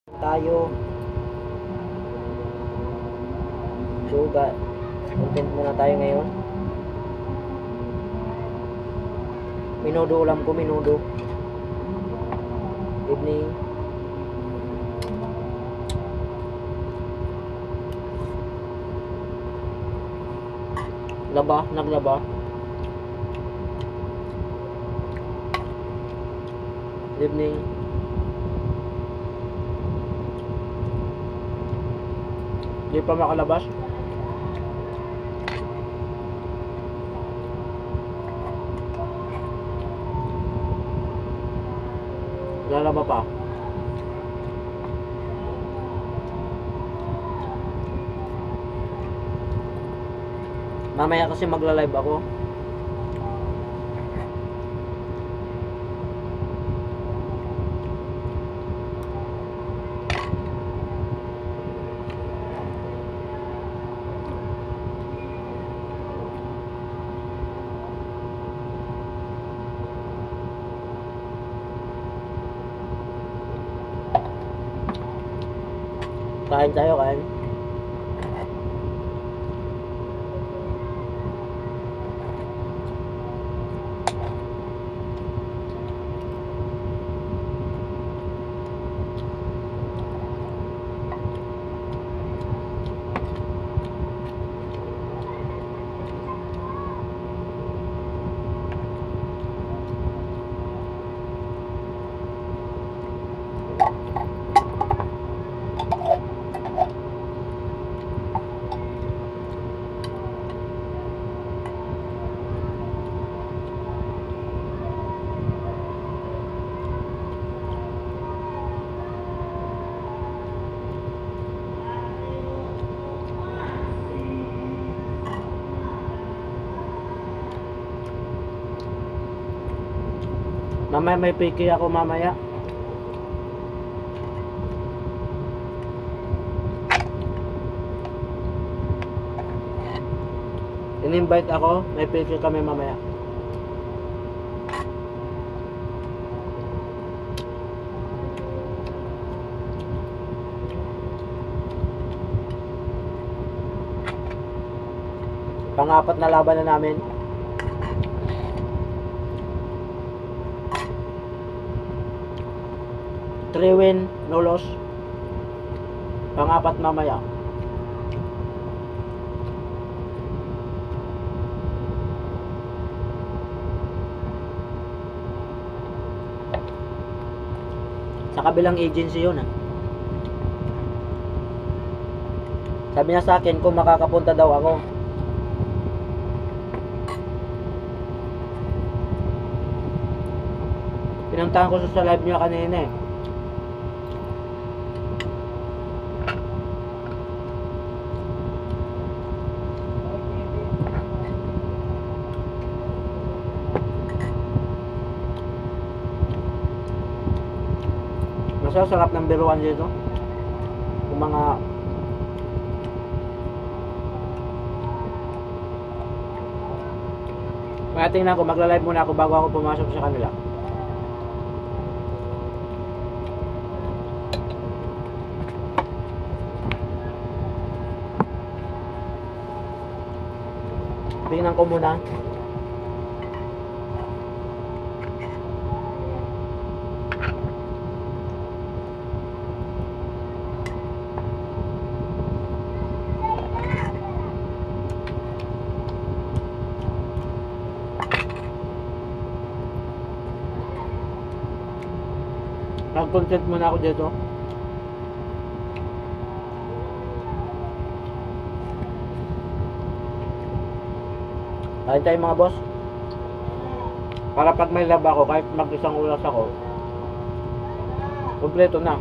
Tayo. Suga. Content muna tayo ngayon. Minudo ulam ko, minudo. Evening. Laba, naglaba. Evening. Di pa makalabas. Lalaba pa. Mamaya kasi magla-live ako. Kain tayo, kain. Mamaya may piki ako mamaya. In-invite ako, may piki kami mamaya. Pang-apat na laban na namin. Three win, no loss. Pang-apat mamaya. Sa kabilang agency yun Sabi niya sa akin kung makakapunta daw ako. Pinuntahan ko sa live niya kanina Masarap ng biruan dito. Yung mga tingnan ko, magla-live muna ako bago ako pumasok sa kanila. Tingnan ko muna. Nag-content muna ako dito. Kain tayo mga boss. Para pag may lab ako, kahit mag-isang ulas ako, kompleto na.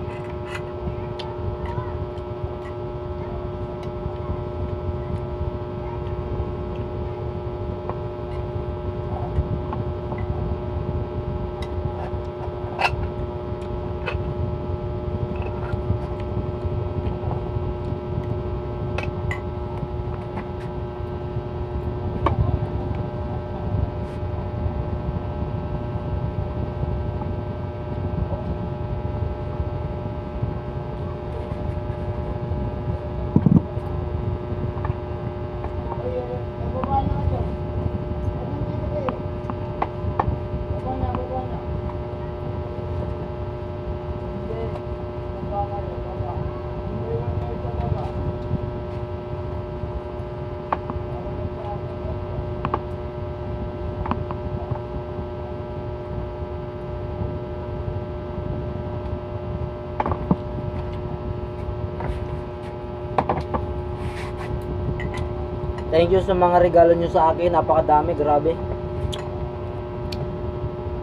Thank you sa mga regalo nyo sa akin. Napakadami, grabe.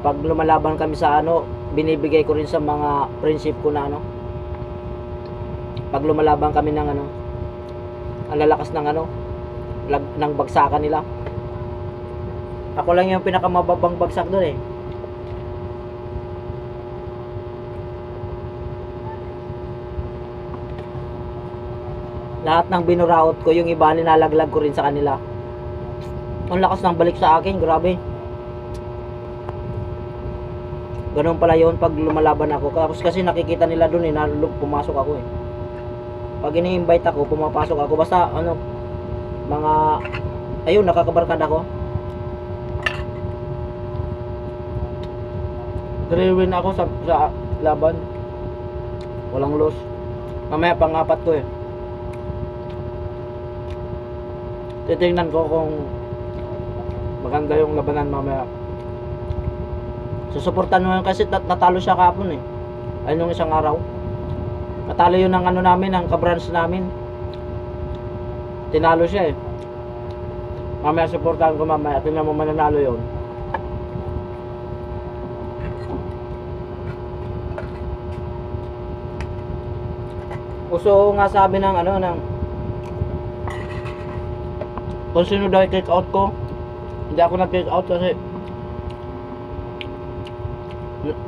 Pag lumalaban kami sa ano, binibigay ko rin sa mga friendship ko na ano. Pag lumalaban kami ng ano, ang lalakas ng ano, ng bagsakan nila. Ako lang yung pinakamababang bagsak doon eh. Lahat ng binuraot ko, yung iba nilalaglag ko rin sa kanila. Ang lakas ng balik sa akin, grabe. Ganun pala yun pag lumalaban ako. Kasi nakikita nila dun eh, na pumasok ako eh. Pag ini-invite ako, pumapasok ako. Basta ano, mga, ayun, nakakabarkada ako. 3-win ako sa laban. Walang loss. Mamaya pang-apat ko eh. Titingnan ko kung maganda yung labanan mamaya. Susuportan mo yun kasi natalo siya kahapon eh. Ayun yung isang araw. Natalo yun ng ano namin, ng kabrans namin. Tinalo siya eh. Mamaya suportahan ko mamaya. Tingnan mo mananalo yun. Uso nga sabi ng ano, ng kung sino daw i-kick out ko. Hindi ako nag-kick out kasi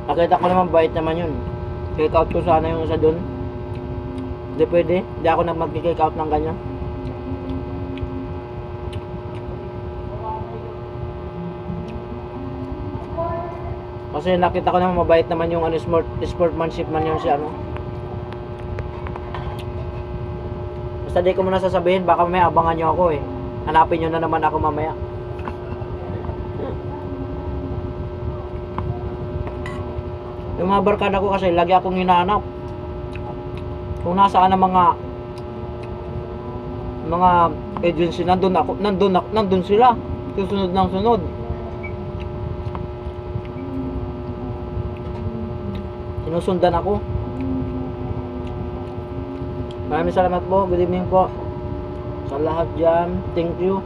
nakita ko naman bait naman yun. Kick out ko sana yung isa dun. Hindi pwede. Hindi ako mag-kick out ng ganyan. Kasi nakita ko naman mabait naman yung ano, sportmanship man yun si ano. Basta di ko muna sasabihin, baka may abangan nyo ako eh. Hanapin nyo na naman ako mamaya. Yung mga barkada ko kasi lagi akong hinahanap. Kung nasaan ang mga agency, nandun sila. Susunod ng sunod. Sinusundan ako. Maraming salamat po. Good evening po sa lahat dyan. Thank you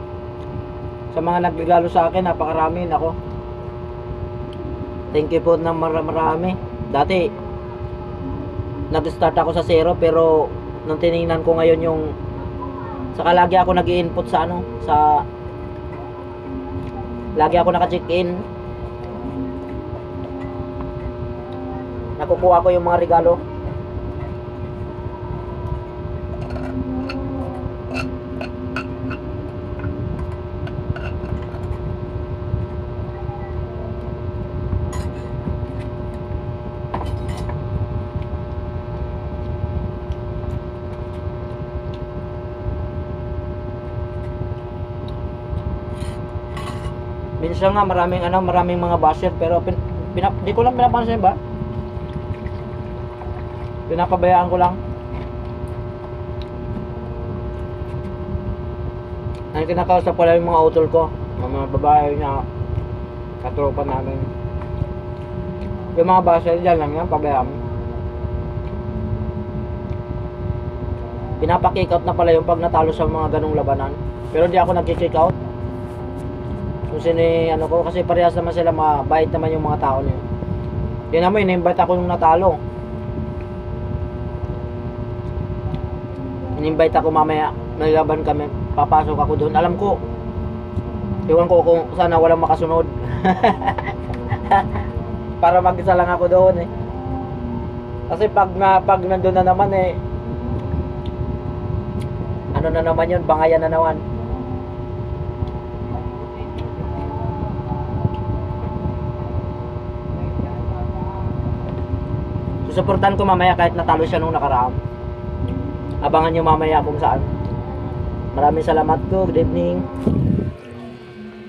sa mga nagregalo sa akin. Napakarami. Ako, thank you po ng marami. Dati nag-start ako sa 0, pero nung tiningnan ko ngayon yung saka lagi ako nag-i-input sa ano, sa lagi ako naka-check-in, nakukuha ko yung mga regalo. Minsan nga maraming mga basher, pero di ko lang pinapansin ba? Pinapabayaan ko lang. Ang kinakausap pala yung mga utol ko, mga babae niya, katropa namin. Yung mga basher dyan lang yan, pabayaan. Pinapakick out na pala yung pag natalo sa mga ganong labanan. Pero di ako nag-kick out. Kung ano ko, kasi parehas naman sila, mabait naman yung mga tao niyo. Di naman, in-invite ako nung natalo. In-invite ako mamaya, naglaban kami, papasok ako doon. Alam ko, iwan ko kung sana walang makasunod. Para mag-isa lang ako doon eh. Kasi pag nandun na naman eh, ano na naman yun, bangayan na naman. Susuportan ko mamaya kahit natalo siya nung nakaraan. Abangan nyo mamaya kung saan. Maraming salamat po. Good evening.